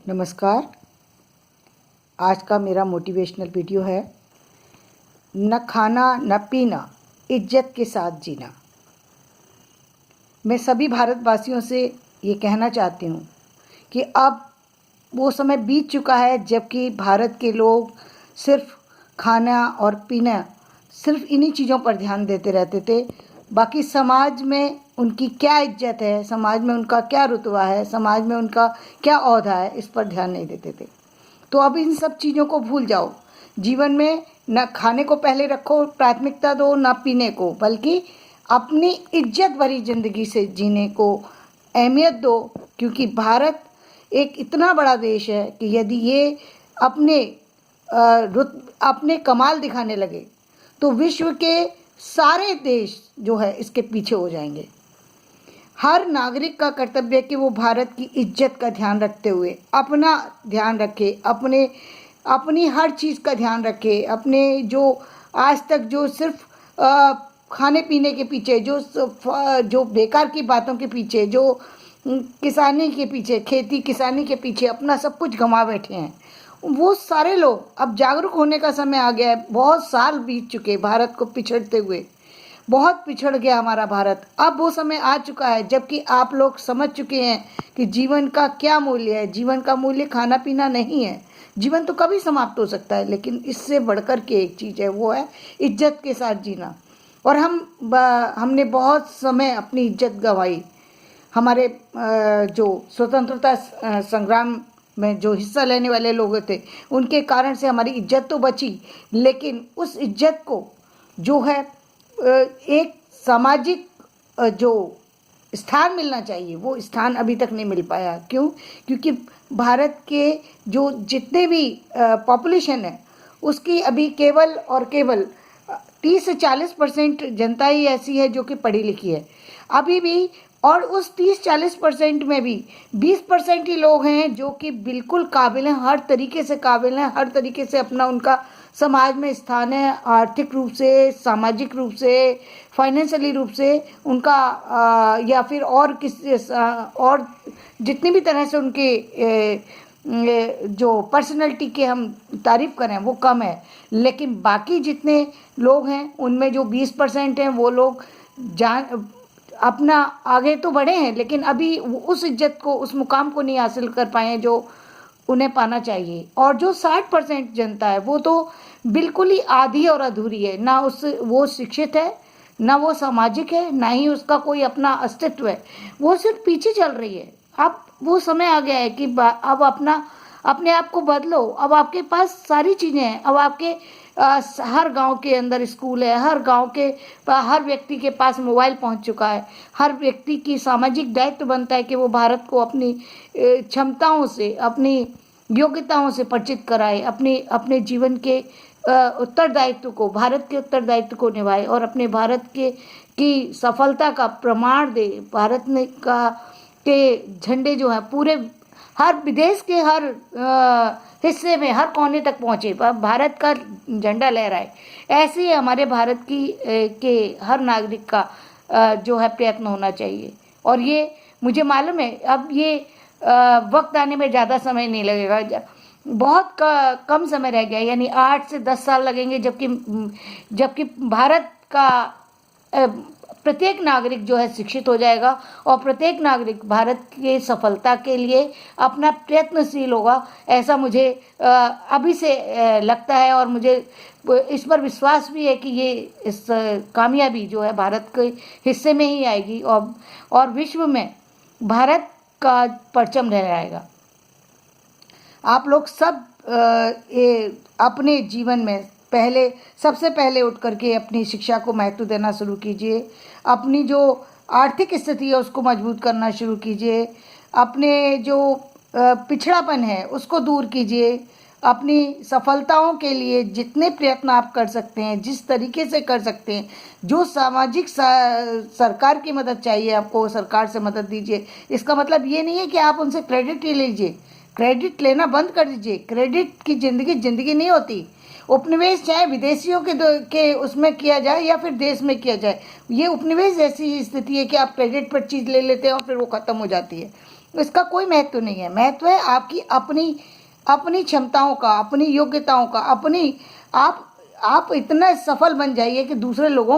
नमस्कार। आज का मेरा मोटिवेशनल वीडियो है न खाना न पीना, इज्जत के साथ जीना। मैं सभी भारतवासियों से ये कहना चाहती हूँ कि अब वो समय बीत चुका है जबकि भारत के लोग सिर्फ खाना और पीना, सिर्फ इन्हीं चीज़ों पर ध्यान देते रहते थे। बाकी समाज में उनकी क्या इज्जत है, समाज में उनका क्या रुतबा है, समाज में उनका क्या ओहदा है, इस पर ध्यान नहीं देते थे। तो अब इन सब चीज़ों को भूल जाओ। जीवन में न खाने को पहले रखो, प्राथमिकता दो, न पीने को, बल्कि अपनी इज्जत भरी ज़िंदगी से जीने को अहमियत दो। क्योंकि भारत एक इतना बड़ा देश है कि यदि ये अपने कमाल दिखाने लगे तो विश्व के सारे देश जो है इसके पीछे हो जाएंगे। हर नागरिक का कर्तव्य है कि वो भारत की इज्जत का ध्यान रखते हुए अपना ध्यान रखे, अपनी हर चीज़ का ध्यान रखे। अपने जो आज तक जो सिर्फ खाने पीने के पीछे, जो बेकार की बातों के पीछे, जो किसानी के पीछे, खेती किसानी के पीछे अपना सब कुछ गंवा बैठे हैं, वो सारे लोग अब जागरूक होने का समय आ गया है। बहुत साल बीत चुके भारत को पिछड़ते हुए, बहुत पिछड़ गया हमारा भारत। अब वो समय आ चुका है जबकि आप लोग समझ चुके हैं कि जीवन का क्या मूल्य है। जीवन का मूल्य खाना पीना नहीं है। जीवन तो कभी समाप्त हो सकता है, लेकिन इससे बढ़कर के एक चीज़ है, वो है इज्जत के साथ जीना। और हमने बहुत समय अपनी इज्जत गंवाई। हमारे जो स्वतंत्रता संग्राम में जो हिस्सा लेने वाले लोग थे, उनके कारण से हमारी इज्जत तो बची, लेकिन उस इज्जत को जो है एक सामाजिक जो स्थान मिलना चाहिए, वो स्थान अभी तक नहीं मिल पाया। क्यों? क्योंकि भारत के जो जितने भी पॉपुलेशन है, उसकी अभी केवल और केवल 30 से 40% जनता ही ऐसी है जो कि पढ़ी लिखी है अभी भी। और उस 30-40% में भी 20% ही लोग हैं जो कि बिल्कुल काबिल हैं, हर तरीके से काबिल हैं, हर तरीके से अपना उनका समाज में स्थान है। आर्थिक रूप से, सामाजिक रूप से, फाइनेंशियली रूप से उनका या फिर और जितनी भी तरह से उनके जो पर्सनैलिटी के हम तारीफ़ करें वो कम है। लेकिन बाकी जितने लोग हैं उनमें जो 20% हैं वो लोग अपना आगे तो बढ़े हैं, लेकिन अभी उस इज्जत को, उस मुकाम को नहीं हासिल कर पाए हैं जो उन्हें पाना चाहिए। और जो 60% जनता है वो तो बिल्कुल ही आधी और अधूरी है। ना वो शिक्षित है, ना वो सामाजिक है, ना ही उसका कोई अपना अस्तित्व है। वो सिर्फ पीछे चल रही है। अब वो समय आ गया है कि अब अपने आप को बदलो। अब आपके पास सारी चीज़ें हैं। अब आपके हर गांव के अंदर स्कूल है, हर व्यक्ति के पास मोबाइल पहुंच चुका है। हर व्यक्ति की सामाजिक दायित्व बनता है कि वो भारत को अपनी क्षमताओं से, अपनी योग्यताओं से परिचित कराए, अपने जीवन के उत्तरदायित्व को, भारत के उत्तरदायित्व को निभाए और अपने भारत की सफलता का प्रमाण दे। भारत के झंडे जो हैं पूरे हर विदेश के हर हिस्से में, हर कोने तक पहुँचे, भारत का झंडा लहराए। ऐसे ही हमारे भारत के हर नागरिक का जो है प्रयत्न होना चाहिए। और ये मुझे मालूम है अब ये वक्त आने में ज़्यादा समय नहीं लगेगा, बहुत कम समय रह गया, यानी 8 से 10 साल लगेंगे, जबकि भारत का प्रत्येक नागरिक जो है शिक्षित हो जाएगा और प्रत्येक नागरिक भारत की सफलता के लिए अपना प्रयत्नशील होगा। ऐसा मुझे अभी से लगता है और मुझे इस पर विश्वास भी है कि ये इस कामयाबी जो है भारत के हिस्से में ही आएगी और विश्व में भारत का परचम लहराएगा। आप लोग सब अपने जीवन में सबसे पहले उठ करके अपनी शिक्षा को महत्व देना शुरू कीजिए। अपनी जो आर्थिक स्थिति है उसको मजबूत करना शुरू कीजिए। अपने जो पिछड़ापन है उसको दूर कीजिए। अपनी सफलताओं के लिए जितने प्रयत्न आप कर सकते हैं, जिस तरीके से कर सकते हैं, जो सामाजिक सरकार की मदद चाहिए आपको, सरकार से मदद दीजिए। इसका मतलब ये नहीं है कि आप उनसे क्रेडिट ले लीजिए। क्रेडिट लेना बंद कर दीजिए। क्रेडिट की जिंदगी नहीं होती। उपनिवेश चाहे विदेशियों के उसमें किया जाए या फिर देश में किया जाए, ये उपनिवेश जैसी स्थिति है कि आप क्रेडिट पर चीज़ ले लेते हैं और फिर वो ख़त्म हो जाती है। इसका कोई महत्व नहीं है। महत्व है आपकी अपनी अपनी क्षमताओं का, अपनी योग्यताओं का, अपनी आप इतना सफल बन जाइए कि दूसरे लोगों